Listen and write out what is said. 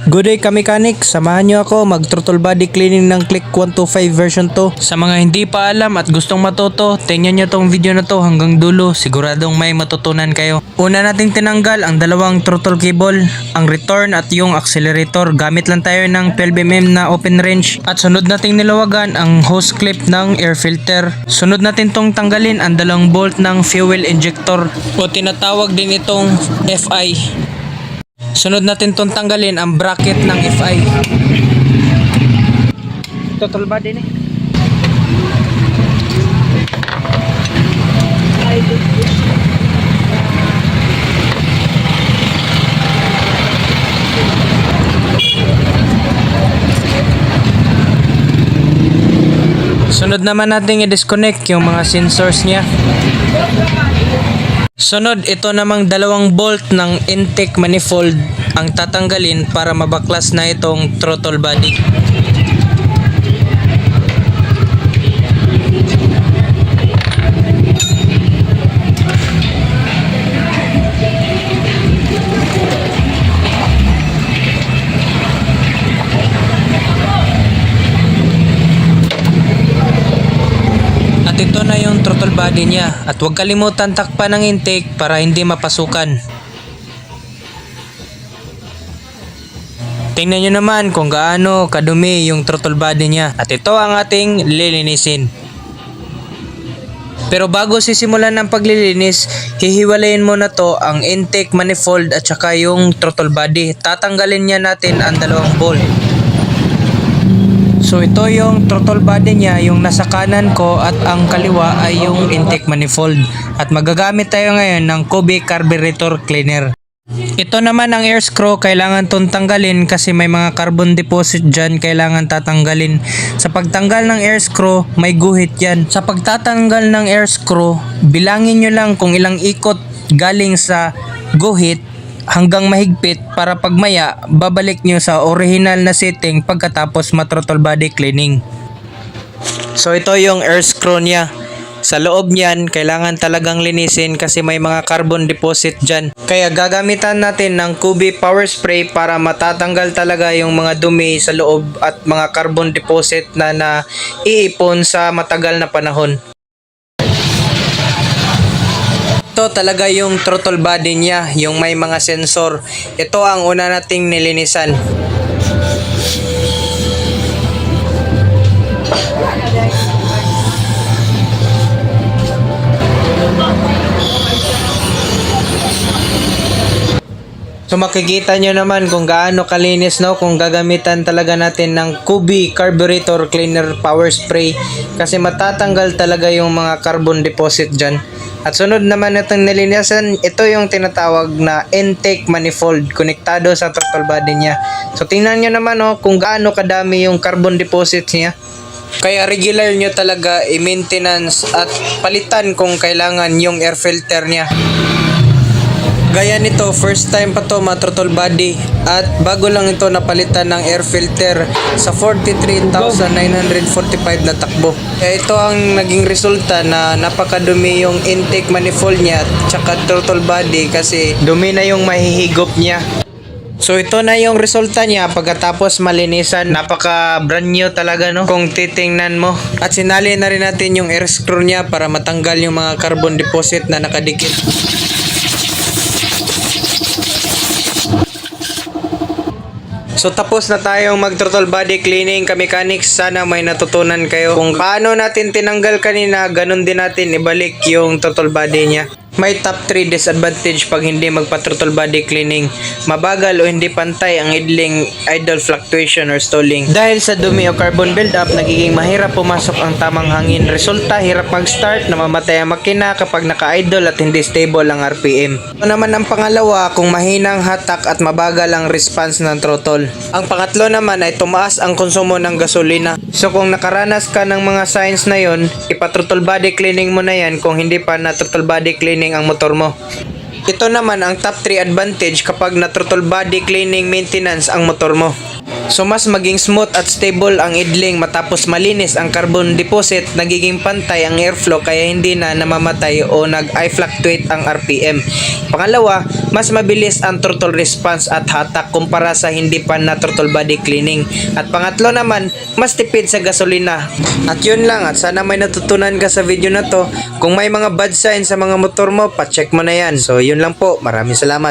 Good day ka-mechanic, samahan nyo ako mag throttle body cleaning ng Click 125 version 2. Sa mga hindi pa alam at gustong matuto, tingnan nyo tong video na to hanggang dulo, siguradong may matutunan kayo. Una nating tinanggal ang dalawang throttle cable, ang return at yung accelerator. Gamit lang tayo ng 12mm na open range. At sunod nating nilawagan ang hose clip ng air filter. Sunod natin tong tanggalin ang dalawang bolt ng fuel injector o tinatawag din itong FI. Sunod natin itong tanggalin ang bracket ng FI. Total body ni. Sunod naman natin i-disconnect yung mga sensors niya. Sunod, ito namang dalawang bolt ng intake manifold ang tatanggalin para mabaklas na itong throttle body. At ito na yung throttle body niya. At huwag kalimutan takpan ng intake para hindi mapasukan. Tingnan nyo naman kung gaano kadumi yung throttle body niya. At ito ang ating lilinisin. Pero bago sisimulan ng paglilinis, hihiwalayin muna to ang intake manifold at saka yung throttle body. Tatanggalin niya natin ang dalawang bolt. So ito yung throttle body niya, yung nasa kanan ko at ang kaliwa ay yung intake manifold. At magagamit tayo ngayon ng Kobe carburetor cleaner. Ito naman ang air screw, kailangan tong tanggalin kasi may mga carbon deposit dyan, kailangan tatanggalin. Sa pagtanggal ng air screw, may guhit yan. Sa pagtatanggal ng air screw, bilangin nyo lang kung ilang ikot galing sa guhit hanggang mahigpit para pagmaya babalik nyo sa original na setting pagkatapos ma-throttle body cleaning. So ito yung air screw niya. Sa loob niyan kailangan talagang linisin kasi may mga carbon deposit dyan. Kaya gagamitan natin ng Kobe power spray para matatanggal talaga yung mga dumi sa loob at mga carbon deposit na naiipon sa matagal na panahon. Ito talaga yung throttle body niya, yung may mga sensor. Ito ang una nating nilinisan. So makikita nyo naman kung gaano kalinis, no, kung gagamitan talaga natin ng Kobe carburetor cleaner power spray kasi matatanggal talaga yung mga carbon deposit dyan. At sunod naman itong nilinisan, ito yung tinatawag na intake manifold konektado sa throttle body niya. So tingnan nyo naman, oh, kung gaano kadami yung carbon deposits niya. Kaya regular nyo talaga i-maintenance at palitan kung kailangan yung air filter niya. Gaya nito, first time pa to ma-throttle body at bago lang ito napalitan ng air filter sa 43,945 na takbo. Kaya ito ang naging resulta na napakadumi yung intake manifold niya at saka throttle body kasi dumi na yung mahihigop niya. So ito na yung resulta niya pagkatapos malinisan. Napaka brand new talaga, no, kung titingnan mo. At sinali na rin natin yung air screw niya para matanggal yung mga carbon deposit na nakadikit. So tapos na tayong mag-throttle body cleaning ka-mechanics. Sana may natutunan kayo kung paano natin tinanggal kanina, ganun din natin ibalik yung throttle body niya. May top 3 disadvantage pag hindi magpa-throttle body cleaning. Mabagal o hindi pantay ang idle fluctuation or stalling. Dahil sa dumi o carbon buildup, nagiging mahirap pumasok ang tamang hangin. Resulta, hirap mag-start, namamatay ang makina kapag naka-idle at hindi stable ang RPM. Ito naman ang pangalawa, kung mahinang hatak at mabagal ang response ng throttle. Ang pangatlo naman ay tumaas ang konsumo ng gasolina. So kung nakaranas ka ng mga signs na yon, ipa-throttle body cleaning mo na yan kung hindi pa na throttle body cleaning ang motor mo. Ito naman ang top 3 advantage kapag na throttle body cleaning maintenance ang motor mo. So mas maging smooth at stable ang idling matapos malinis ang carbon deposit, nagiging pantay ang airflow kaya hindi na namamatay o nag-i-fluctuate ang RPM. Pangalawa, mas mabilis ang throttle response at hatak kumpara sa hindi pa na throttle body cleaning. At pangatlo naman, mas tipid sa gasolina. At yun lang, at sana may natutunan ka sa video na to. Kung may mga bad signs sa mga motor mo, pa-check mo na yan. So yun lang po, maraming salamat.